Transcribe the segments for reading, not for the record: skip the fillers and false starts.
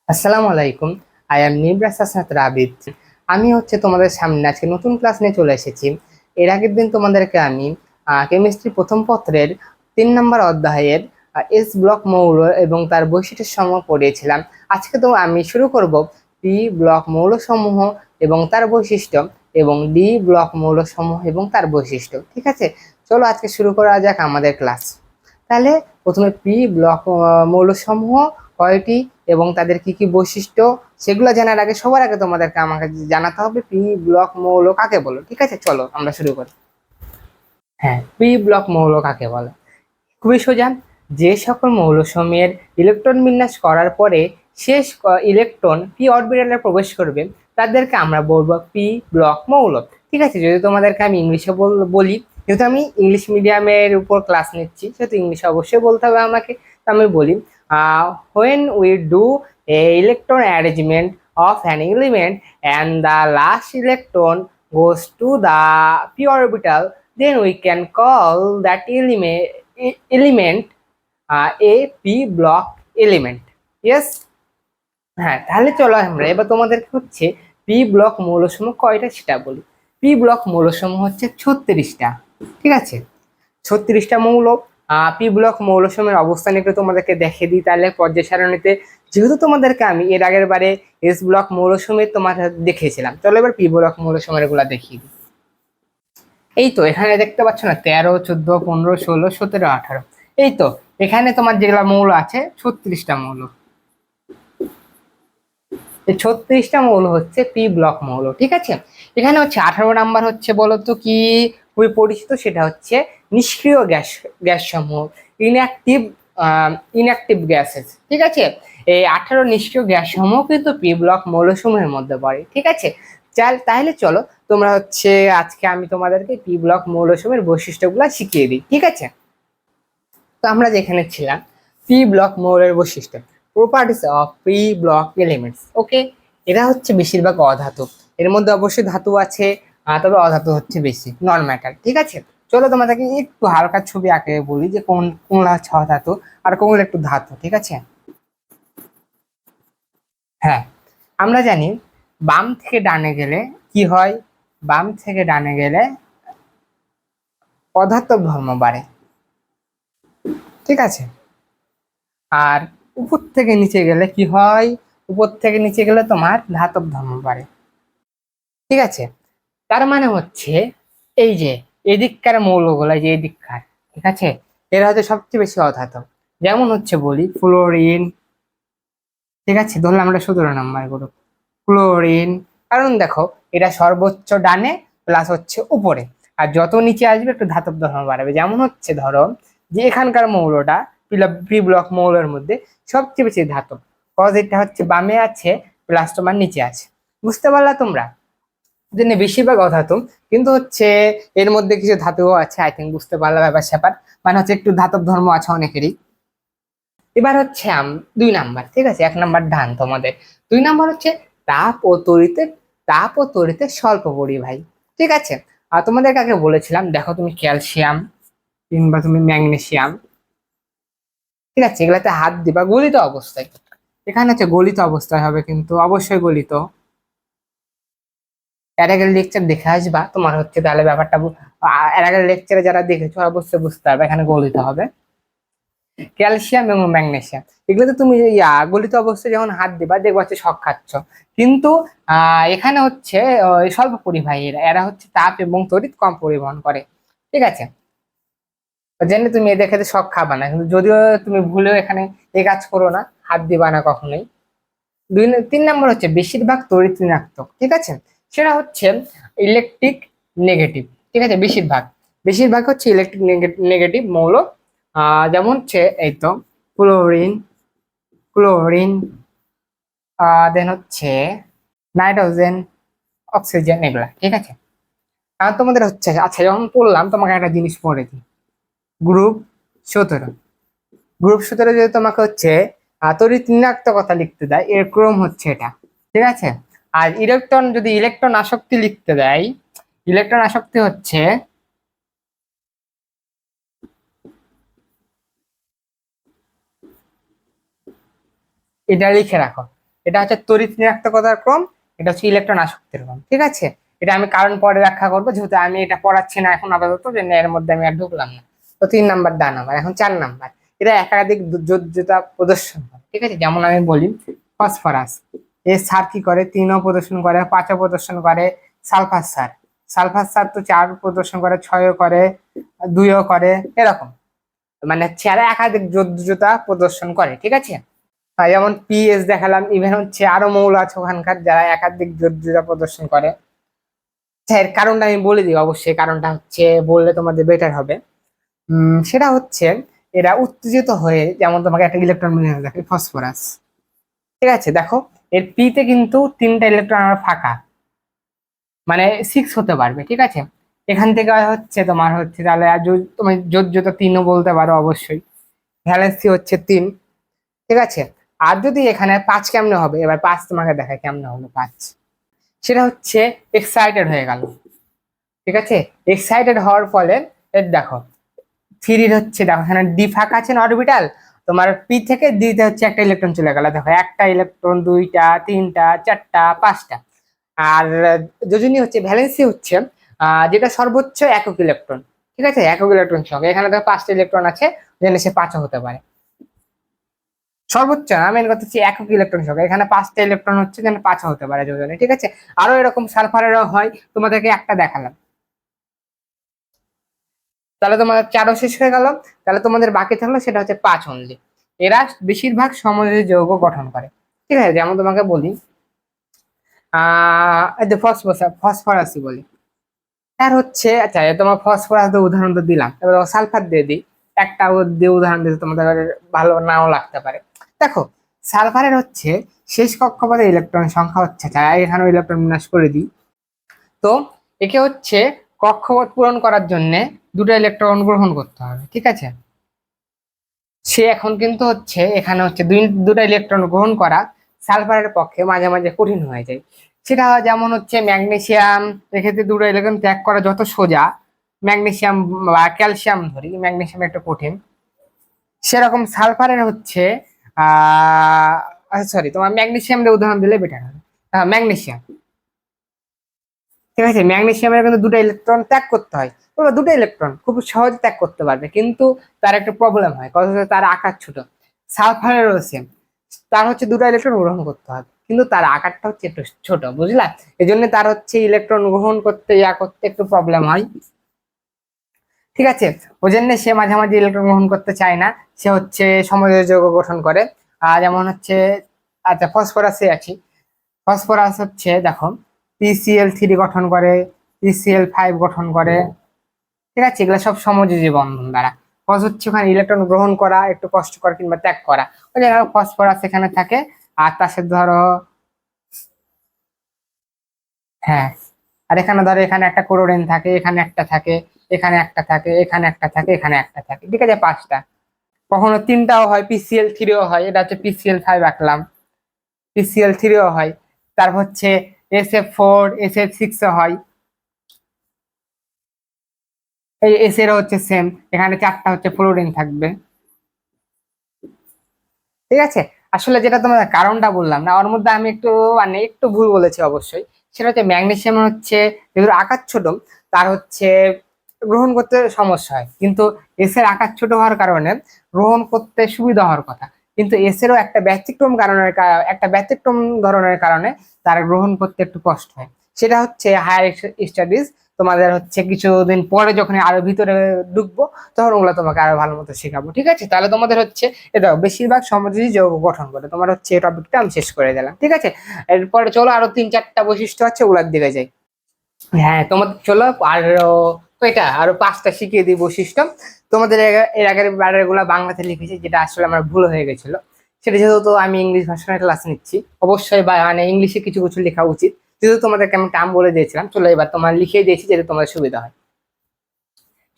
আসসালামু আলাইকুম। I am Nibras Hasnat Rabid. আমি তোমাদের সামনে আজকে নতুন ক্লাস নিয়ে চলে এসেছি। এর আগের দিন তোমাদেরকে আমি কেমিস্ট্রি প্রথম পত্রের 3 নম্বর অধ্যায়ের এস ব্লক মৌল এবং তার বৈশিষ্ট্য সমূহ পড়িয়েছিলাম। আজকে তো আমি শুরু করব পি ব্লক মৌল সমূহ এবং তার বৈশিষ্ট্য এবং ডি ব্লক মৌল সমূহ এবং তার বৈশিষ্ট্য। ঠিক আছে, চলো আজকে শুরু করা যাক আমাদের ক্লাস। তাহলে প্রথমে পি ব্লক মৌল সমূহ কয়টি এবং তাদের কি কি বৈশিষ্ট্য সেগুলো জানার আগে সবার আগে তোমাদেরকে আমাকে জানাতে হবে পি ব্লক মৌল কাকে বলো। ঠিক আছে, চলো আমরা শুরু করি। হ্যাঁ, পি ব্লক মৌল কাকে বলে? খুবই সোজা। যে সকল মৌলসমূহের ইলেকট্রন বিন্যাস করার পরে শেষ ইলেকট্রন পি অরবিটালে প্রবেশ করবে তাদেরকে আমরা বলবো পি ব্লক মৌল। ঠিক আছে, যদি তোমাদেরকে আমি ইংলিশে বলি, যেহেতু আমি ইংলিশ মিডিয়ামের উপর ক্লাস নিচ্ছি সেহেতু ইংলিশে অবশ্যই বলতে হবে আমাকে। তো আমি বলি when we do a electron arrangement of an element and the last electron goes to the p orbital, then we can call that element a p block element. Yes. হ্যাঁ, তাহলে চলো আমরা এবার তোমাদেরকে পি ব্লক মৌলসমূহ কয়টা সেটা বলি। P block মৌলসমূহ 36টা। ঠিক আছে, 36টা মৌল। পি ব্লক মৌলসমূহের অবস্থান একটু তোমাদেরকে দেখে দিই তাহলে পর্যায় সারণীতে, যেহেতু তোমাদেরকে আমি এর আগের বারে এস ব্লক মৌলসমূহ তোমার দেখিয়েছিলাম, চলো এবার পি ব্লক মৌলসমূহের গুলা দেখিয়ে দিই। এই তো এখানে দেখতে পাচ্ছ না, 13, 14, 15, 16, 17, 18। এই তো এখানে তোমার যেগুলা মৌল আছে 36টা মৌল। এই 36টা মৌল পি ব্লক মৌল। ঠিক আছে, এখানে 18 নাম্বার বলতো কি খুবই পরিচিত, সেটা নিষ্ক্রিয় গ্যাস সমূহ, ইনঅ্যাক্টিভ ইনঅ্যাক্টিভ গ্যাসেস। ঠিক আছে, এই 18 নিষ্ক্রিয় গ্যাস সমূহ কিন্তু পি ব্লক মৌলসমূহের মধ্যে পড়ে। ঠিক আছে, তাহলে চলো তোমরা আজকে আমি তোমাদেরকে পি ব্লক মৌলসমূহের বৈশিষ্ট্যগুলো শিখিয়ে দিই। ঠিক আছে, তো আমরা যেখানে ছিলাম পি ব্লক মৌলের বৈশিষ্ট্য, properties of P block elements. Okay, এরা বেশিরভাগ অধাতু, এর মধ্যে অবশ্যই ধাতু আছে, তবে অধাতু বেশি, নন ম্যাটার। ঠিক আছে, চলো তোমাদেরকে একটু হালকা ছবি আঁকে বলি যে কোনগুলো হচ্ছে অধাতু আর কোনগুলো একটু ধাতু। ঠিক আছে, হ্যাঁ, আমরা জানি বাম থেকে ডানে গেলে কি হয়, বাম থেকে ডানে গেলে পদার্থ ধর্ম বাড়ে। ঠিক আছে, আর উপর থেকে নিচে গেলে কি হয়, উপর থেকে নিচে গেলে তোমার ধাতব ধর্ম বাড়ে। ঠিক আছে, তার মানে এই যে এদিককার মৌলগুলো, যে এদিককার, ঠিক আছে, এরা সবচেয়ে বেশি অধাতব। যেমন বলি ফ্লোরিন। ঠিক আছে, ধরলাম আমরা 17 নম্বর গ্রুপ ক্লোরিন। কারণ দেখো এটা সর্বোচ্চ ডানে প্লাস উপরে, আর যত নিচে আসবে একটু ধাতব ধর্ম বাড়াবে। যেমন ধরো যে এখানকার মৌলটা পি ব্লক মৌলের মধ্যে সবচেয়ে বেশি ধাতব, কজ এটা বামে আছে প্লাস তোমার নিচে আছে। বুঝতে পারলা তোমরা? জন্য বেশিরভাগ অধাতু, কিন্তু এর মধ্যে কিছু ধাতুও আছে। আই থিঙ্ক বুঝতে পারলা ব্যাপার স্যাপার, মানে একটু ধাতব ধর্ম আছে অনেকেরই। এবার 2 নাম্বার। ঠিক আছে, 1 নাম্বার ডান তোমাদের। 2 নাম্বার তাপ ও তড়িতে, তাপ ও তড়িতে স্বল্প পরিবাহী। ঠিক আছে, আর তোমাদের কাকে বলেছিলাম, দেখো তুমি ক্যালসিয়াম কিংবা তুমি ম্যাগনেসিয়াম, ঠিক আছে, এগুলাতে হাত দিবা গলিত অবস্থায়। এখানে গলিত অবস্থায় হবে, কিন্তু অবশ্যই গলিত। এর আগের লেকচার দেখে আসবা, তোমার তাহলে ব্যাপারটা এর আগের লেকচারে যারা দেখেছো অবশ্যই বুঝতে পারবে এখানে গলিত হবে। ক্যালসিয়াম এবং ম্যাগনেসিয়াম এগুলোতে তুমি গলিত অবস্থায় যখন হাত দিবা দেখবা শক খাচ্ছ, কিন্তু এখানে স্বল্প পরিবাহী। এরা তাপ এবং তড়িৎ কম পরিবহন করে। ঠিক আছে, জেনে তুমি এদের ক্ষেত্রে শক খাবা না, কিন্তু যদিও তুমি ভুলেও এখানে এই কাজ করো না, হাত দিবা না কখনোই। 3 নম্বর বেশিরভাগ তড়িৎ ঋণাত্মক। ঠিক আছে, সেটা ইলেকট্রিক নেগেটিভ। ঠিক আছে, বেশিরভাগ বেশিরভাগ ইলেকট্রিক নেগেটিভ মৌল। যেমন এই তো ক্লোরিন, ক্লোরিন, দেন নাইট্রোজেন, অক্সিজেন, এগুলা। ঠিক আছে, আর তোমাদের আচ্ছা যখন পড়লাম তোমাকে একটা জিনিস পড়ে দিই। গ্রুপ 17, গ্রুপ 17 যদি তোমাকে তড়িৎ ঋণাত্মকতা লিখতে দেয়, এর ক্রম এটা। ঠিক আছে, আর ইলেকট্রন যদি ইলেকট্রন আসক্তি লিখতে দেয়, ইলেকট্রন আসক্তি এটা লিখে রাখো, এটা হচ্ছে তড়িৎ ঋণাত্মকতার ক্রম, এটা হচ্ছে ইলেকট্রন আসক্তির ক্রম। ঠিক আছে, এটা আমি কারণ পরে ব্যাখ্যা করবো, যেহেতু আমি এটা পড়াচ্ছি না এখন আপাতত, এর মধ্যে আমি আর ঢুকলাম না। তো 3 নাম্বার ডান নাম্বার। এখন 4 নাম্বার, এটা একাধিক যোজ্যতা প্রদর্শন করে। ঠিক আছে, যেমন আমি বলি ফসফরাস, এর সার কি করে, 3ও প্রদর্শন করে, 5ও প্রদর্শন করে। সালফার সার, সালফার সার তো 4 প্রদর্শন করে, 6ও করে, 2ও করে, এরকম মানে চেহারা একাধিক যোজ্যতা প্রদর্শন করে। ঠিক আছে, যেমন পিএস দেখালাম, ইভেন হচ্ছে আরো মৌল আছে ওখানকার যারা একাধিক যোজ্যতা প্রদর্শন করে। এর কারণটা আমি বলে দিই, অবশ্যই কারণটা হচ্ছে বললে তোমাদের বেটার হবে। সেটা হচ্ছে এরা উত্তেজিত হয়ে, যেমন তোমাকে একটা ইলেকট্রন মিনারেল দেখে ফসফরাস, ঠিক আছে, দেখো এর পিতে কিন্তু 3টা ইলেকট্রন ফাঁকা, মানে 6 হতে পারবে। ঠিক আছে, এখান থেকে হচ্ছে তোমার হচ্ছে তাহলে তুমি যোজ্যতা 3ও বলতে পারো অবশ্যই, ভ্যালেন্সি হচ্ছে 3। ঠিক আছে, আর যদি এখানে 5 কেমনে হবে, এবার 5 তোমাকে দেখায় কেমনে হলো 5, সেটা হচ্ছে এক্সাইটেড হয়ে গেল। ঠিক আছে, এক্সাইটেড হওয়ার ফলে দেখো 3 হচ্ছে, দেখো এখানে ডি ফাঁকা আছে না অরবিটাল, তোমার পি থেকে ডিতে হচ্ছে একটা ইলেকট্রন চলে গেল, দেখো একটা ইলেকট্রন, 2টা, 3টা, 4টা, 5টা। আর যোজনী হচ্ছে ভ্যালেন্সি হচ্ছে যেটা সর্বোচ্চ একক ইলেকট্রন। ঠিক আছে, একক ইলেকট্রন সংখ্যা, এখানে দেখো 5টা ইলেকট্রন আছে, যেন সে 5ও হতে পারে। সর্বোচ্চ না, মেন কথা হচ্ছে একক ইলেকট্রন সংখ্যা, এখানে 5টা ইলেকট্রন হচ্ছে, যেন 5ও হতে পারে যোজনে। ঠিক আছে, আরো এরকম সালফারেরও হয়, তোমাদেরকে একটা দেখালাম। তাহলে তোমাদের 4ও শেষ হয়ে গেল, তাহলে তোমাদের বাকি থাকলো সেটা হচ্ছে 5 অনলি। এরা বেশিরভাগ সমযোজী যৌগ গঠন করে। ঠিক আছে, যেমন তোমাকে বলি ফসফরাসই বলি, আর হচ্ছে আচ্ছা তোমার ফসফরাস উদাহরণ তো দিলাম, এবার সালফার দিয়ে দিই, একটা দিয়ে উদাহরণ দিতে তোমাদের ভালো নাও লাগতে পারে। দেখো সালফারের হচ্ছে শেষ কক্ষপথে ইলেকট্রন সংখ্যা হচ্ছে 4, এখানে ইলেকট্রন বিন্যাস করে দিই। তো একে হচ্ছে কক্ষপথ পূরণ করার জন্য 2টা ইলেকট্রন গ্রহণ করতে হবে। ঠিক আছে, সে এখন কিন্তু হচ্ছে এখানে হচ্ছে 2টা ইলেকট্রন গ্রহণ করা সালফারের পক্ষে মাঝে মাঝে কঠিন হয়ে যায়। সেটা যেমন হচ্ছে ম্যাগনেসিয়াম, এক্ষেত্রে 2টা ইলেকট্রন ত্যাগ করা যত সোজা, ম্যাগনেসিয়াম বা ক্যালসিয়াম ধরি, ম্যাগনেসিয়াম একটু কঠিন, সেরকম সালফারের হচ্ছে সরি তোমার ম্যাগনেসিয়াম দিয়ে উদাহরণ দিলে বেটার হবে। ম্যাগনেসিয়াম, ঠিক আছে, ম্যাগনেসিয়ামের কিন্তু 2টা ইলেকট্রন ত্যাগ করতে হয়, 2টা ইলেকট্রন খুব সহজে ত্যাগ করতে পারবে, কিন্তু তার একটা প্রবলেম হয়, কথা হচ্ছে তার আকার ছোট। সালফারেরও সেম, তার হচ্ছে 2টা ইলেকট্রন গ্রহণ করতে হবে, কিন্তু তার আকারটা হচ্ছে একটু ছোট, বুঝলা, এই জন্য তার হচ্ছে ইলেকট্রন গ্রহণ করতে করতে একটু প্রবলেম হয়। ঠিক আছে, ওই জন্য সে মাঝে মাঝে ইলেকট্রন গ্রহণ করতে চায় না, সে হচ্ছে সমযোজী যৌগ গঠন করে। যেমন হচ্ছে আচ্ছা ফসফরাসে আছি, ফসফরাস হচ্ছে দেখো PCl3 গঠন করে, PCl5 গঠন করে। ঠিক আছে, এগুলো সব সমযোজী বন্ধন দ্বারা। ফস হচ্ছে ওখানে ইলেকট্রন গ্রহণ করা একটু কষ্টকর কিংবা ত্যাগ করা, ওই জায়গায় ফসফরাস এখানে থাকে। আর তার সাথে ধরো হ্যাঁ, আর এখানে ধরো এখানে একটা ক্লোরিন থাকে, এখানে একটা থাকে, এখানে একটা থাকে, এখানে একটা থাকে, এখানে একটা থাকে। ঠিক আছে, 5টা, কখনো 3টাও হয়, PCl3ও হয়, এটা হচ্ছে PCl5 রাখলাম, PCl3ও হয়, তারপর হচ্ছে SF4, SF6ও হয়, এই এস এর হচ্ছে সেম, এখানে 4টা হচ্ছে ফ্লোরিন থাকবে। ঠিক আছে, আসলে যেটা তোমার কারণটা বললাম না, ওর মধ্যে আমি একটু মানে একটু ভুল বলেছি অবশ্যই। সেটা হচ্ছে ম্যাগনেসিয়াম হচ্ছে যেগুলো আকার ছোট, তার হচ্ছে গ্রহণ করতে সমস্যা হয়, কিন্তু এস এর আকার ছোট হওয়ার কারণে গ্রহণ করতে সুবিধা হওয়ার কথা, কিন্তু এস এরও একটা ব্যতিক্রম ধরনের কারণে তার গ্রহণ করতে একটু কষ্ট হয়। সেটা হচ্ছে হায়ার স্টাডিজ, তোমাদের হচ্ছে কিছুদিন পরে যখন আরো ভিতরে ঢুকবো, তখন ওগুলো তোমাকে আরো ভালো মতো শেখাবো। ঠিক আছে, তাহলে তোমাদের হচ্ছে এটা বেশিরভাগ সমযোজী যৌগ গঠন করে, তোমার হচ্ছে এই টপিকটা আমি শেষ করে দিলাম। ঠিক আছে, এরপরে চলো আরো 3-4টা বৈশিষ্ট্য আছে, ওগুলার দিকে যাই। হ্যাঁ, তোমাদের চলো আরো কয়টা, আরো 5টা শিখিয়ে দিই বৈশিষ্ট্য। তোমাদের এর আগের বারের গুলা বাংলাতে লিখেছি, যেটা আসলে আমার ভুল হয়ে গেছিল। সেটা যেহেতু আমি ইংলিশ ভার্সনের ক্লাস নিচ্ছি, অবশ্যই মানে ইংলিশে কিছু কিছু লেখা উচিত, যেহেতু তোমাদেরকে আমি টার্ম বলে দিয়েছিলাম। চলো এবার তোমার লিখিয়ে দিয়েছি, যেহেতু তোমাদের সুবিধা হয়।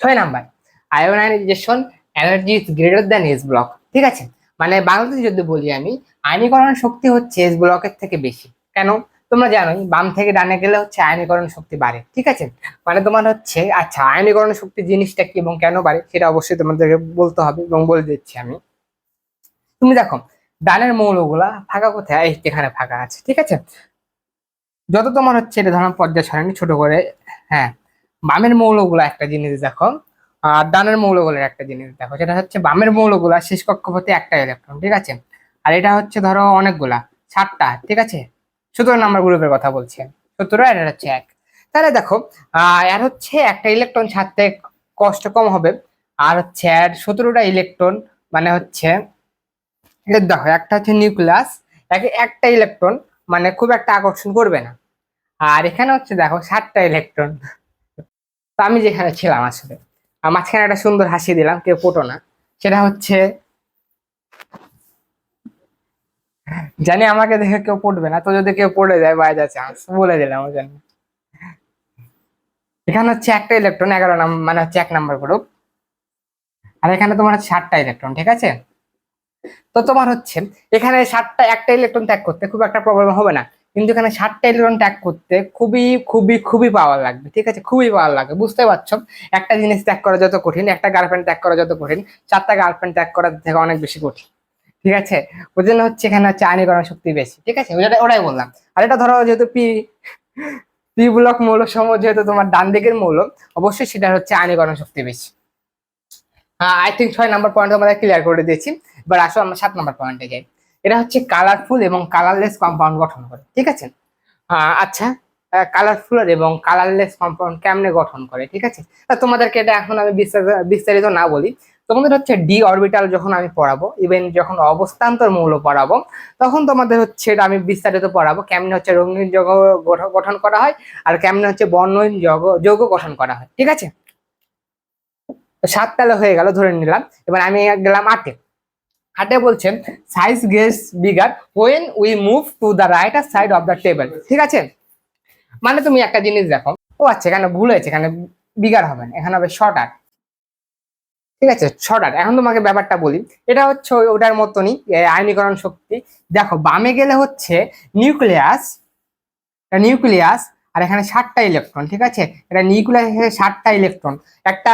6 number, ionization energy is greater than s block. ঠিক আছে, মানে বাংলাদেশে যদি বলি আমি, আয়নীকরণ শক্তি হচ্ছে এস ব্লকের থেকে বেশি। কেন? তোমরা জানোই বাম থেকে ডানে গেলে হচ্ছে আয়নীকরণ শক্তি বাড়ে। ঠিক আছে, মানে তোমার হচ্ছে আচ্ছা আয়নীকরণ শক্তি জিনিসটা কি এবং কেন বাড়ে, সেটা অবশ্যই তোমাদেরকে বলতে হবে এবং বলে দিচ্ছি আমি। তুমি দেখো ডানের মৌলগুলা ফাঁকা কোথায়, এই এখানে ফাঁকা আছে, ঠিক আছে। যত তোমার হচ্ছে এটা ধরো পর্যায় সারণী ছোট করে, হ্যাঁ, বামের মৌলগুলা একটা জিনিস দেখো, আর ডানের মৌলগুলোর একটা জিনিস দেখো, যেটা হচ্ছে বামের মৌলগুলা শেষ কক্ষপথে একটা ইলেকট্রন, ঠিক আছে। আর এটা হচ্ছে ধরো অনেকগুলা, 7টা, ঠিক আছে। 17 নম্বর গ্রুপের কথা বলছি, 17 আর এটা হচ্ছে 1। তাহলে দেখো এর হচ্ছে একটা ইলেকট্রন ছাড়তে কষ্ট কম হবে, আর হচ্ছে এর 17টা ইলেকট্রন, মানে হচ্ছে এটা দেখো একটা হচ্ছে নিউক্লিয়াস, একটা ইলেকট্রন মানে খুব একটা আকর্ষণ করবে না। আর এখানে হচ্ছে দেখো 7টা ইলেকট্রন। তো আমি যেখানে ছিলাম আসলে, মাঝখানে একটা সুন্দর হাসি দিলাম, কেউ পটো না, সেটা হচ্ছে জানি আমাকে দেখে কেউ পড়বে না, তো যদি কেউ পড়ে যায় বাই যা চান্স, বলে দিলাম ওই জন্য। এখানে হচ্ছে একটা ইলেকট্রন 11 নম্বর, মানে হচ্ছে 1 নম্বর গ্রুপ। আর এখানে তোমার হচ্ছে 7টা ইলেকট্রন, ঠিক আছে। তো তোমার হচ্ছে এখানে একটা ইলেকট্রন ত্যাগ করতে খুব একটা প্রবলেম হবে না, কিন্তু এখানে 7টা ইলেকট্রন ত্যাগ করতে খুবই খুবই খুবই পাওয়ার লাগবে, ঠিক আছে, খুবই পাওয়ার লাগবে, বুঝতে পারছো। একটা জিনিস ত্যাগ করা যত কঠিন, একটা গার্লফ্রেন্ড ত্যাগ করা যত কঠিন, 4টা গার্লফ্রেন্ড ত্যাগ করার থেকে অনেক বেশি কঠিন, ঠিক আছে। ওই জন্য হচ্ছে এখানে হচ্ছে আয়নীকরণ শক্তি বেশি, ঠিক আছে, ওটাই বললাম। আর এটা ধরো যেহেতু পি পি ব্লক মৌল সমূহ যেহেতু তোমার ডান দিকের মৌল, অবশ্যই সেটা হচ্ছে আয়নীকরণ শক্তি বেশি। আই থিঙ্ক 6 নম্বর পয়েন্ট আমাদের ক্লিয়ার করে দিয়েছি। এবার আসো আমরা 7 নম্বর পয়েন্টে যাই। এটা হচ্ছে কালারফুল এবং কালারলেস কম্পাউন্ড গঠন করে, ঠিক আছে। আচ্ছা, কালারফুল এবং কালারলেস কম্পাউন্ড কেমনে গঠন করে, ঠিক আছে। তা তোমাদেরকে এটা এখন আমি বিস্তারিত না বলি, তোমাদের হচ্ছে ডি অরবিটাল যখন আমি পড়াবো, ইভেন যখন অবস্থান্তর মৌল পড়াবো, তখন তোমাদের হচ্ছে এটা আমি বিস্তারিত পড়াবো, কেমনে হচ্ছে রঙিন যৌগ গঠন করা হয়, আর কেমনে হচ্ছে বর্ণহীন যৌগ গঠন করা হয়, ঠিক আছে। তো 7 তাহলে হয়ে গেল ধরে নিলাম। এবার আমি গেলাম 8-এ। 8-এ বলছেন size gets bigger when we move to the right side of the table, ঠিক আছে। মানে তুমি একটা জিনিস দেখো, ও আচ্ছা এখানে ভুল হয়েছে, এখানে বিগার হবে না, এখানে হবে শর্টার, ঠিক আছে, শর্টার। এখন তোমাকে ব্যাপারটা বলি, এটা হচ্ছে ওটার মতনই আয়নীকরণ শক্তি। দেখো বামে গেলে হচ্ছে নিউক্লিয়াস, নিউক্লিয়াস, আর এখানে 7টা ইলেকট্রন, ঠিক আছে। এটা নিউক্লিয়াস, 7টা ইলেকট্রন, একটা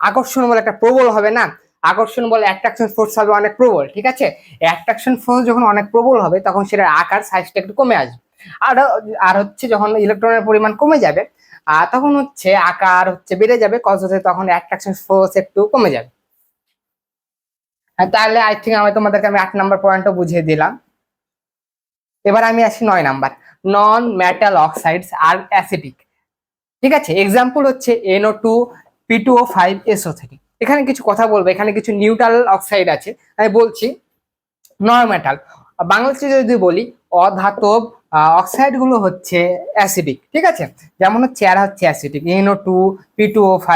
আকর্ষণ বলে একটা প্রবল হবে না, আকর্ষণ বলে অ্যাট্রাকশন ফোর্স হবে অনেক প্রবল, ঠিক আছে। অ্যাট্রাকশন ফোর্স যখন অনেক প্রবল হবে তখন সেটার আকার সাইজটা একটু কমে আসবে। আর আর হচ্ছে যখন ইলেকট্রনের পরিমাণ কমে যাবে তখন হচ্ছে আকার হচ্ছে বেড়ে যাবে, কজ হচ্ছে তখন অ্যাট্রাকশন ফোর্স একটু কমে যাবে। তাহলে আই থিঙ্ক আমি 8 নম্বর পয়েন্টও বুঝিয়ে দিলাম। এবার আমি আসি 9 নাম্বার, নন মেটাল অক্সাইডস আর অ্যাসিডিক, ঠিক আছে। এক্সাম্পল হচ্ছে NO2 P2O5 SO3। এখানে কিছু কথা বলবো, এখানে কিছু নিউট্রাল অক্সাইড আছে, আমি বলছি নন মেটাল। বাংলাদেশে যদি বলি অধাতব অক্সাইড গুলো হচ্ছে অ্যাসিডিক, ঠিক আছে। যেমন হচ্ছে এরা হচ্ছে অ্যাসিডিক, NO2 P2O5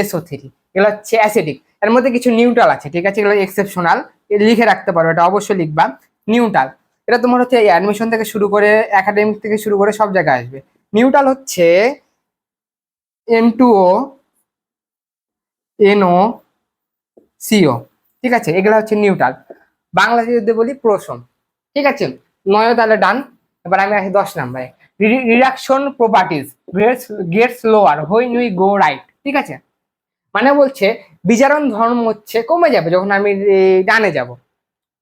SO3, এগুলো হচ্ছে অ্যাসিডিক। এর মধ্যে কিছু নিউট্রাল আছে, ঠিক আছে, এগুলো এক্সেপশনাল, লিখে রাখতে পারো, এটা অবশ্যই লিখবা নিউট্রাল। এটা তোমার হচ্ছে অ্যাডমিশন থেকে শুরু করে একাডেমিক থেকে শুরু করে সব জায়গায় আসবে। নিউট্রাল হচ্ছে N2O NO CO, ঠিক আছে, এগুলো হচ্ছে নিউট্রাল। বাংলাদেশে যদি বলি প্রোশন, ঠিক আছে। 9 তাহলে ডান। এবার আমি আসি 10 নম্বরে, reduction properties gets lower when we go right, ঠিক আছে। মানে বলছে বিজারণ ধর্ম হচ্ছে কমে যাবে যখন আমি ডানে যাব।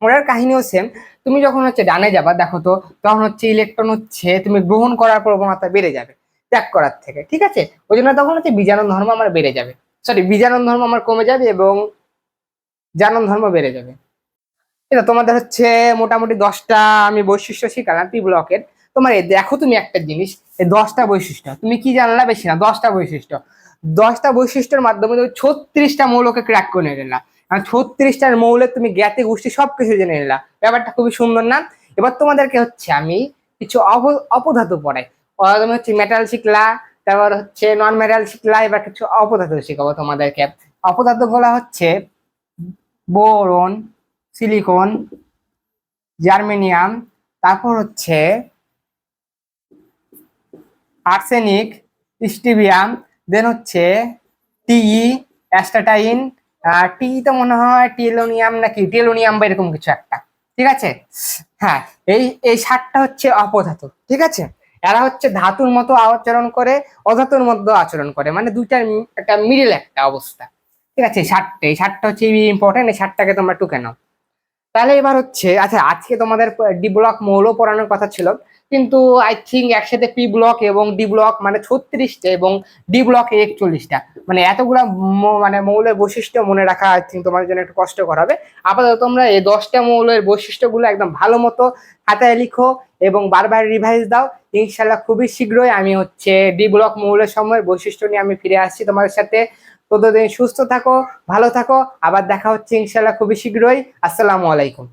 ওটার কাহিনীও সেম, তুমি যখন হচ্ছে ডানে যাবা দেখো তো, তখন হচ্ছে ইলেকট্রন হচ্ছে তুমি গ্রহণ করার প্রবণতা বেড়ে যাবে ত্যাগ করার থেকে, ঠিক আছে। ওই জন্য তখন হচ্ছে বিজারণ ধর্ম আমার বেড়ে যাবে, সরি বিজারণ ধর্ম আমার কমে যাবে এবং জারণ ধর্ম বেড়ে যাবে। এটা তোমাদের হচ্ছে মোটামুটি 10টা আমি বৈশিষ্ট্য শিখালাম পি ব্লকের। তোমার দেখো তুমি একটা জিনিস, এই 10টা বৈশিষ্ট্য তুমি কি জানলা, বেশি না, 10টা বৈশিষ্ট্য, 10টা বৈশিষ্ট্যের মাধ্যমে তুমি 36টা মৌলকে ক্র্যাক করে নিলা। 36টার মৌলের তুমি জ্ঞাতি গোষ্ঠী সবকিছু জেনে নিলা, ব্যাপারটা খুবই সুন্দর না। এবার তোমাদেরকে হচ্ছে আমি কিছু অপধাতু পড়াই, তুমি হচ্ছে মেটাল শিখলা, তারপর হচ্ছে নন মেটাল শিখলা, এবার কিছু অপধাতু শিখাবো তোমাদেরকে। অপধাতু গুলা হচ্ছে বোরন, সিলিকন, জার্মেনিয়াম, তারপর হচ্ছে আর্সেনিক, স্টিবিয়াম, দেন হচ্ছে টি, অ্যাস্টাটাইন, টি তো মনে হয় টেলোনিয়াম নাকি টেলোনিয়াম বা এরকম কিছু একটা, ঠিক আছে। হ্যাঁ, এই এই 7টা হচ্ছে অপধাতু, ঠিক আছে। এরা হচ্ছে ধাতুর মতো আচরণ করে, অধাতুর মধ্যে আচরণ করে, মানে দুইটার একটা মিডিল একটা অবস্থা, ঠিক আছে। এই 7টা হচ্ছে ইম্পর্টেন্ট, এই 7টাকে তোমরা টুকে নাও। তাহলে এবার হচ্ছে, আচ্ছা আজকে তোমাদের ডি ব্লক মৌল পড়ানোর কথা ছিল, কিন্তু আই থিঙ্ক একসাথে পি ব্লক এবং ডি ব্লক মানে 36টা এবং ডি ব্লক 41টা, মানে এতগুলা মানে মৌলের বৈশিষ্ট্য মনে রাখা আই থিঙ্ক তোমার জন্য একটু কষ্টকর হবে। আপাতত তোমরা এই 10টা মৌলের বৈশিষ্ট্যগুলো একদম ভালো মতো খাতায় লিখো এবং বারবার রিভাইজ দাও। ইনশাল্লাহ খুবই শীঘ্রই আমি হচ্ছে ডি ব্লক মৌলের সময়ের বৈশিষ্ট্য নিয়ে আমি ফিরে আসছি তোমাদের সাথে। ততদিন সুস্থ থাকো, ভালো থাকো, আবার দেখা হচ্ছে ইনশাল্লাহ খুবই শীঘ্রই। আসসালামু আলাইকুম।